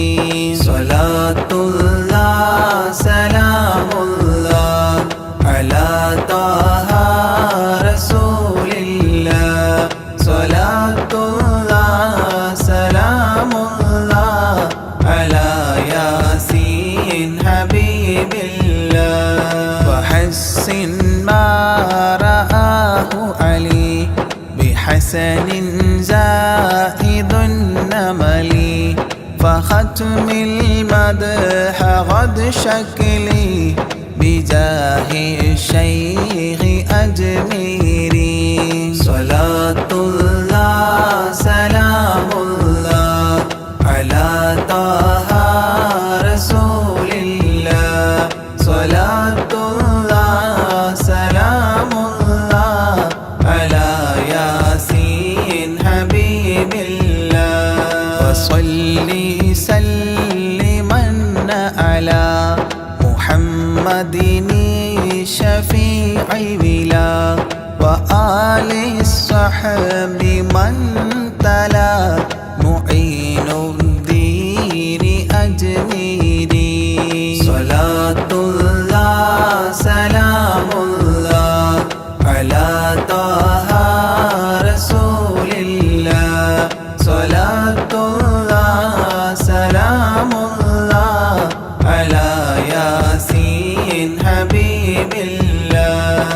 صلاة الله سلام الله على طه رسول الله صلاة الله سلام الله على ياسين حبيب الله وحسن ما رآه علي بحسن زائد النمل فختم المدح غد شكلي بجاه الشيخ أجميري صلاة الله سلام الله على طه رسول الله صلاة الله سلام الله على صل سلما على محمد الشفيع بلا وآل الصحب من تلا معين الدين أجميري صلاة الله سلام الله على طه رسول الله صلاة الله سلام الله على ياسين حبيب الله.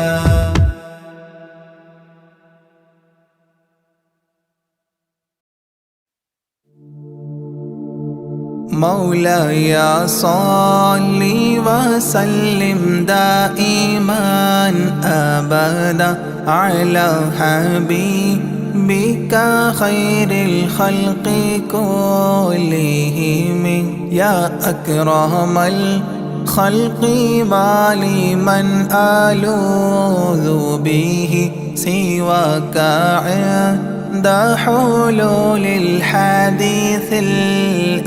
مولاي صل وسلم دائما أبدا على حبيبك خير الخلق كلهم يا أكرم الخلق ما لي من ألوذ به سواك عند حلول الحديث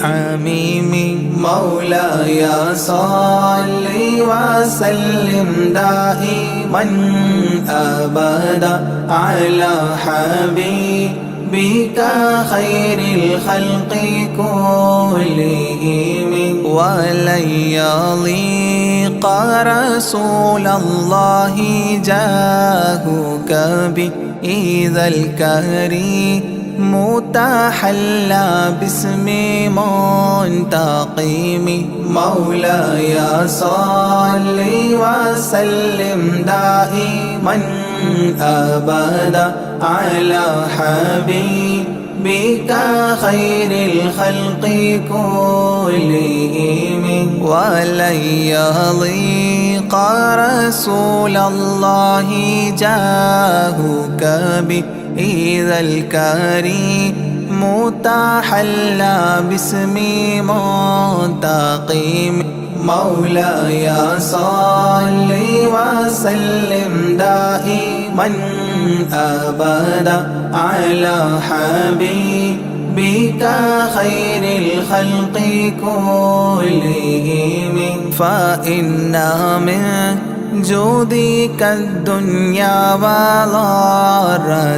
العميم مولاي صل وسلم دائما أبدا على حبيبك خير الخلق كلهم ولن يضيق رسول الله جاهك بإذا الكريم متحلى باسم منتقم مولاي صل وسلم دائما أبدا على حبيبك خير الخلق كلهم ولن يضيق رسول الله جاهك بإذا الكريم متحلى باسم منتقم مولاي صل وسلم دائما أبدا على حبيبك خير الخلق كلهم فإن من جودك الدنيا وضارتها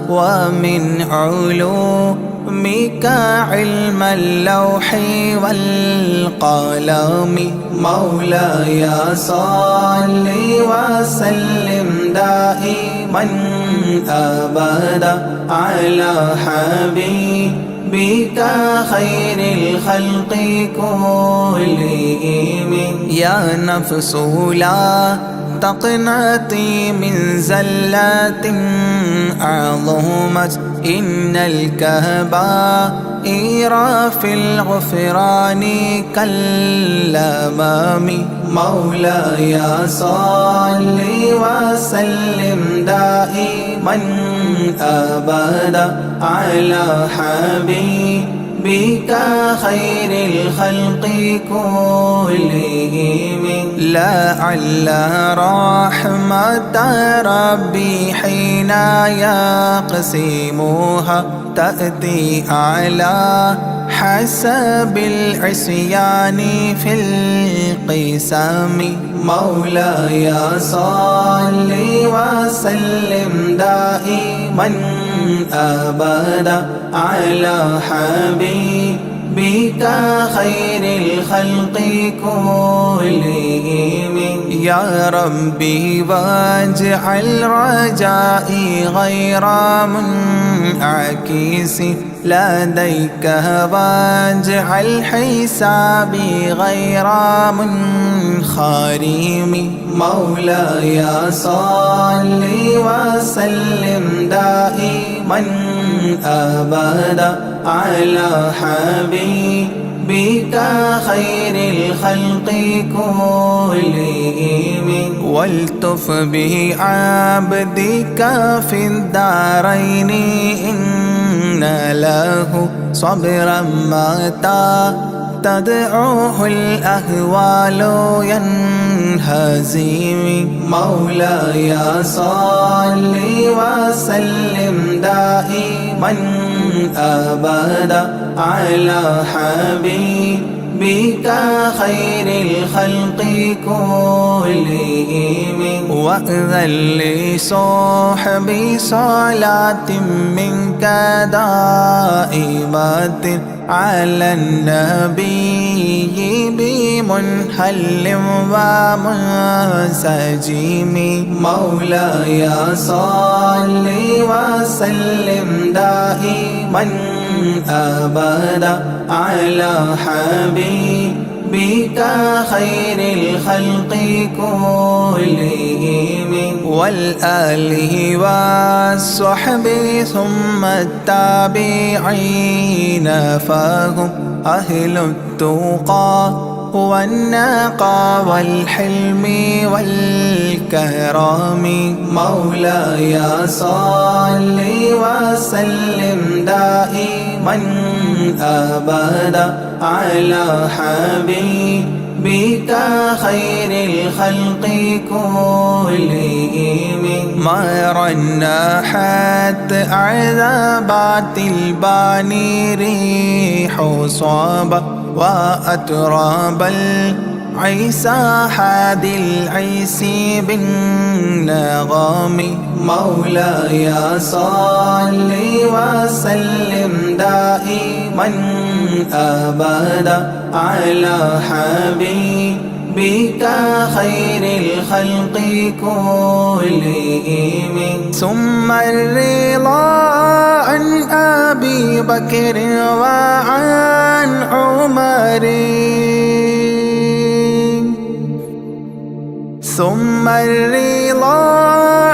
ومن علومك علم اللوح والقلم مولاي صل وسلم دائما أبدا على حبيبك خير الخلق كلهم يا نفس لا تقنطي من زلات عظمت إن الكبائر في الغفران كالأمام مولاي صل وسلم دائما أبدا على حبيبك خير الخلق كلهم لعل رحمة ربي حين يقسمها تأتي على حسب العصيان في القسم مولاي صل وسلم دائما أبدا على حبيبك خير الخلق كلهم يا ربي واجعل رجائي غير منعكس لديك واجعل حسابي غير منخرم مولاي صل وسلم دائما أبدا على حبيبك خير الخلق كلهم والتف بعبدك في الدارين إن له صبرا متى تدعوه الأهوال ينهزم مولاي صل وسلم دائما دائما أبدا على حبيبك خير الخلق كلهم وأذن لصحبي صلاة منك دائمة على النبي بمنحل ومنسجم مولاي صل وسلم دائما أبدا على حبيبك خير الخلق كلهم والآل والصحب ثم التابعين فهم أهل التقى والنقى والحلم والكرم مولاي صل وسلم دائما أبدا على حبيبك خير الخلق كلهم ما رنحت عذابات الباني ريح صابة وأتراب العيسى حاد العيس بالنغم مولاي صل وسلم دائما أبدا على حبيبك خير الخلق كلهم ثم الرضا عن أبي بكر وعن عمر ثم الرضا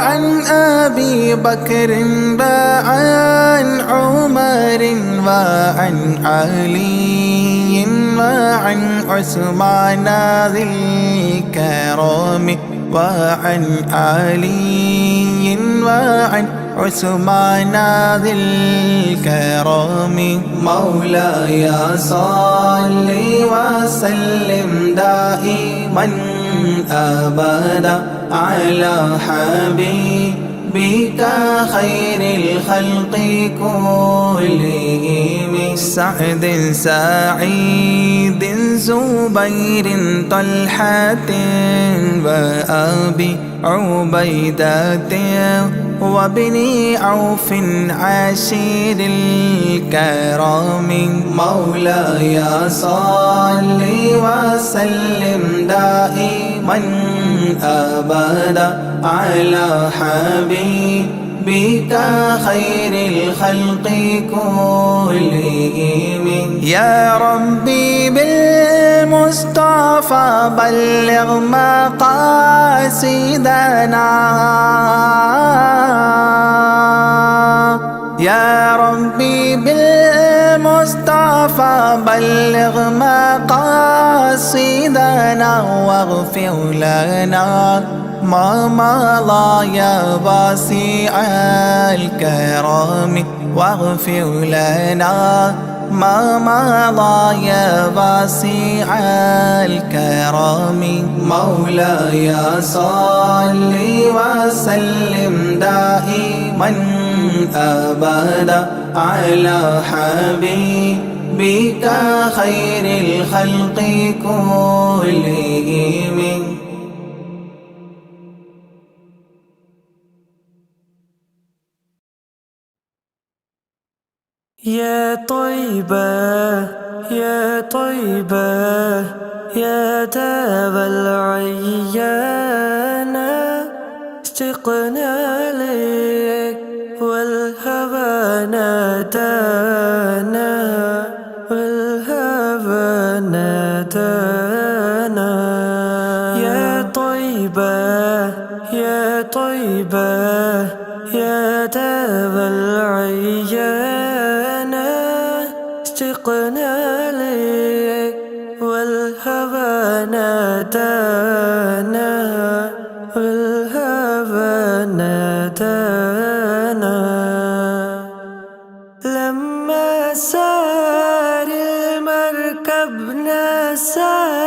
عن أبي بكر وعن عمر وعن علي وعن عثمان ذي الكرم وعن علي وعن عثمان ذي الكرم مولاي صل وسلم دائما أبدا على حبيبك خير الخلق كلهم سعد سعيد زبير طلحة وأبي عبيدة وابن عوف عشير الكرام مولاي صل وسلم دائما أبدا على حبيبك خير الخلق كلهم يا ربي بالمصطفى بلغ مقاصدنا يا ربي بالمصطفى بلغ مقاصدنا واغفر لنا ما مضى يا واسع الكرم واغفر لنا ما مضى يا واسع الكرم مولاي صل وسلم دائما أبدا على حبيبك خير الخلق كلهم يا طيبة يا طيبة يا تاب العيانة اشتقنا لك والهوى نادانا والهوى نادانا يا طيبة يا طيبة يا تاب العيانة اشتقنا لك والهوى نادانا والهوى نادانا لما سار المركب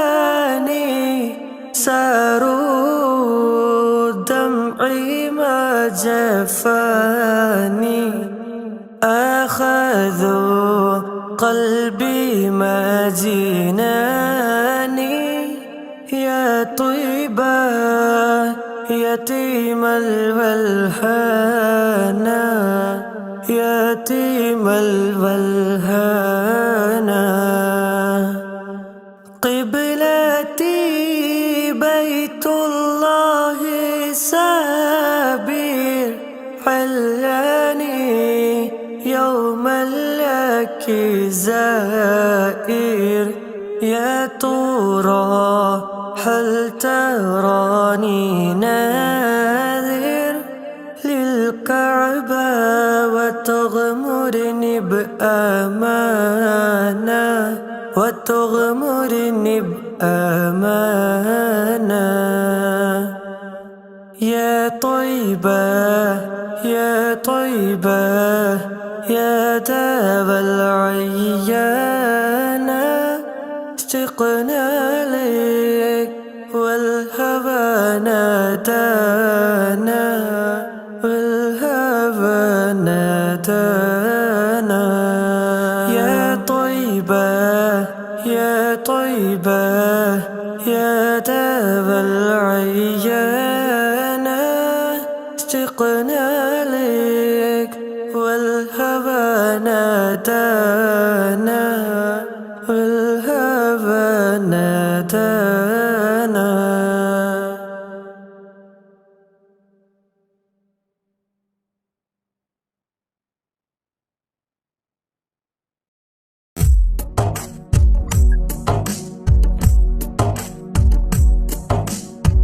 نساني ساروا دمعي ما جفاني أخذوا قلبي ما جناني يا طيبة يتيم الولهانا يتيم الولهانا قبلتي بيت الله سابير علاني يوما لك زائر يا ترى هل تراني ناذر للكعبة وتغمرني بأمانة وتغمرني بأمانة يا طيبة يا طيبة يا داب العيانة اشتقنا لك والهوى نادانا والهوى نادانا يا طيبة يا طيبة يا داب العيانة اشتقنا لك والهوى نادانا والهوى نادانا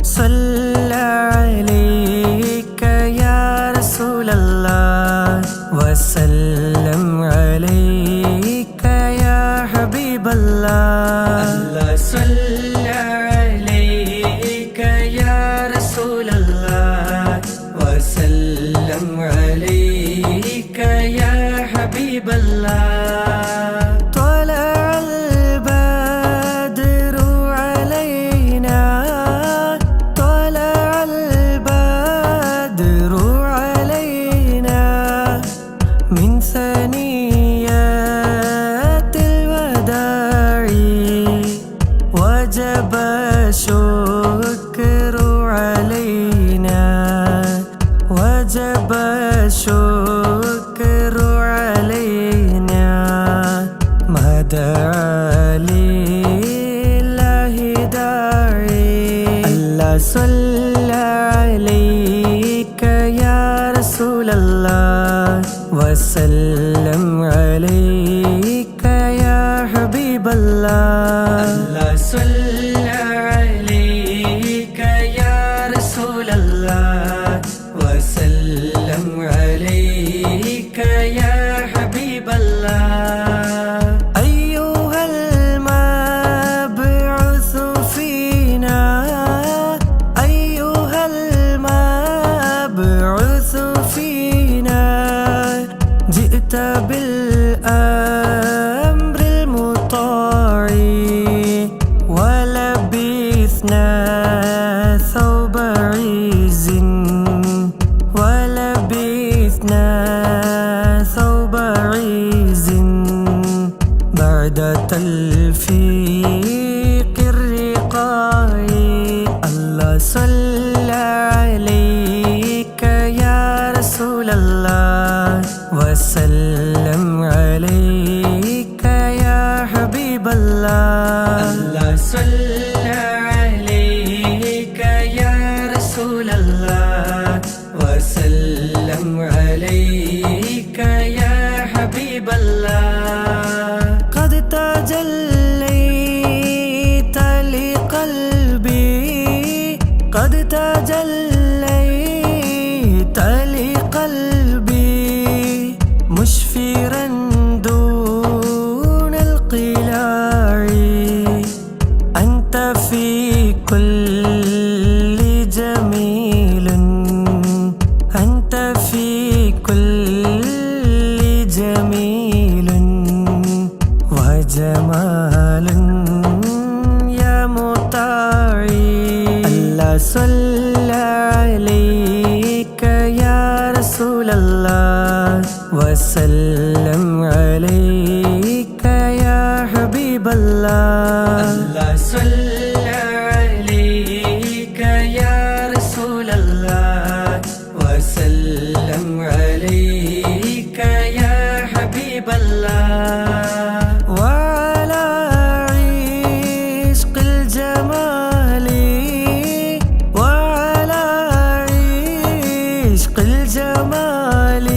صلى عليك يا رسول الله وسلم عليك يا حبيب الله الله صلى عليك يا رسول الله وسلم عليك يا حبيب الله طلع البدر علينا طلع البدر علينا من ثنيات الوداع وجب الشكر علينا وجب الشكر علينا ما دعا لله داعي الله صلى عليك يا رسول الله وسلم عليك يا حبيب الله الله صلى عليك يا رسول الله وسلم عليك يا حبيب الله أيها المبعوث فينا أيها المبعوث فينا جئت بالأمر المطاع ولبثنا ثوب عز ولبثنا ثوب عز بعد تلفيق الرقاع الله صلى عليك يا رسول الله وسلم عليك يا حبيب الله الله صلى عليك يا رسول الله وسلم عليك يا حبيب الله قد تجليت لقلبي قد تجليت لقلبي مشفرا دون القلاع أنت في كل جميل أنت في كل جميل وجمال يا مطاع الله صلى عليك يا رسول الله الله وسلم عليك يا حبيب الله الله صلى عليك يا رسول الله وسلم عليك يا حبيب الله وعلى عشق الجمال وعلى عشق الجمال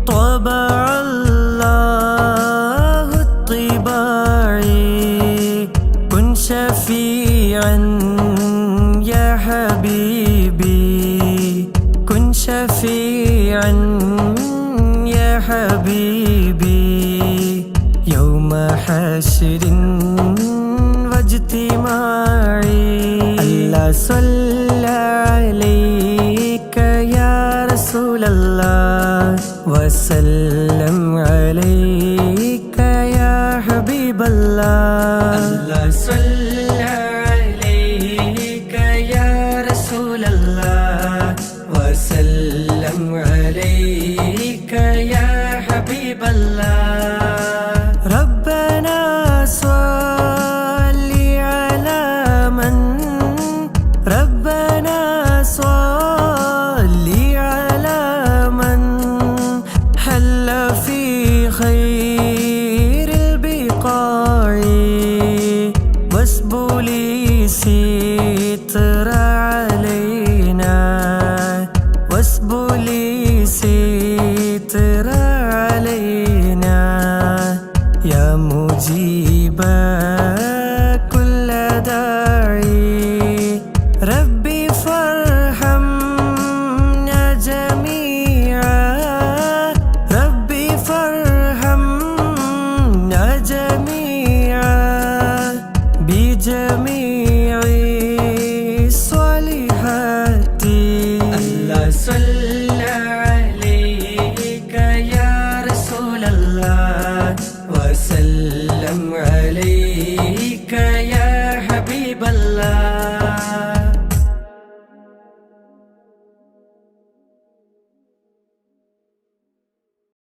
طبع الله الطباع كن شفيعا يا حبيبي كن شفيعا يا حبيبي يوم حشر واجتماع الله صلى عليك يا رسول الله وسلم عليك يا حبيب الله الله صلى عليك يا رسول الله وسلم عليك يا حبيب الله ربنا صل على من ربنا صل على من حل في خير البقاع واسبل ستر علينا واسبل ستر علينا يا مجيب كل داعي ربي فارحمنا جميعا ربي فارحمنا جميعا بجميع